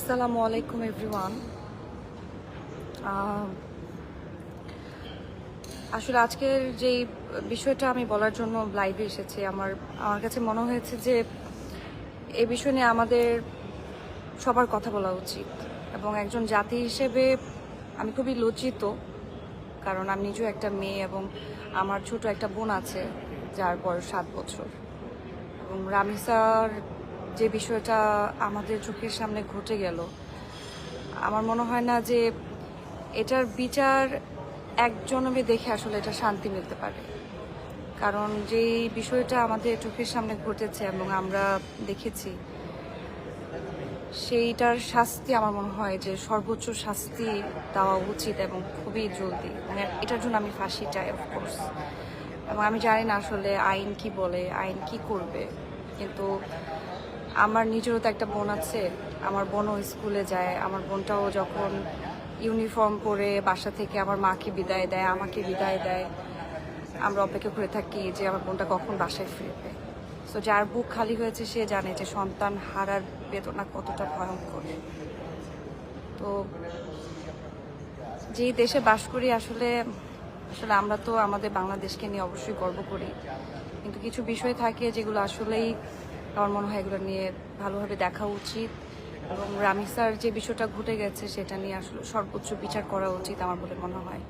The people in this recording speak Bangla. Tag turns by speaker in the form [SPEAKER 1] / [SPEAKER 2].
[SPEAKER 1] আসসালামু আলাইকুম এভরিওয়ান। আসলে আজকের যেই বিষয়টা আমি বলার জন্য লাইভে এসেছি, আমার কাছে মনে হয়েছে যে এই বিষয় নিয়ে আমাদের সবার কথা বলা উচিত। এবং একজন জাতি হিসেবে আমি খুবই লজ্জিত, কারণ আমি নিজেও একটা মেয়ে এবং আমার ছোট একটা বোন আছে যার বয়স 7 বছর। এবং রামিসার যে বিষয়টা আমাদের চোখের সামনে ঘটে গেল, আমার মনে হয় না যে এটার বিচার একজনকে দেখে আসলে এটা শান্তি মিলতে পারে। কারণ যেই বিষয়টা আমাদের চোখের সামনে ঘটেছে এবং আমরা দেখেছি, সেইটার শাস্তি আমার মনে হয় যে সর্বোচ্চ শাস্তি দেওয়া উচিত এবং খুবই জলদি। মানে এটার জন্য আমি ফাঁসি চাই অফকোর্স। এবং আমি জানি না আসলে আইন কি বলে, আইন কি করবে, কিন্তু আমার নিজেরও তো একটা বোন আছে। আমার বোনও স্কুলে যায়। আমার বোনটাও যখন ইউনিফর্ম পরে বাসা থেকে আমার মাকে বিদায় দেয়, আমাকে বিদায় দেয়, আমরা অপেক্ষা করে থাকি যে আমার বোনটা কখন বাসায় ফিরবে। সো যার বুক খালি হয়েছে সে জানে যে সন্তান হারার বেদনা কতটা ভয়ঙ্কর। তো যেই দেশে বাস করি আসলে আসলে আমরা তো আমাদের বাংলাদেশকে নিয়ে অবশ্যই গর্ব করি, কিন্তু কিছু বিষয় থাকে যেগুলো আসলেই আমার মনে হয় এগুলো নিয়ে ভালোভাবে দেখা উচিত। এবং রামিসার যে বিষয়টা ঘটে গেছে সেটা নিয়ে আসলে সর্বোচ্চ বিচার করা উচিত আমার বলে মনে হয়।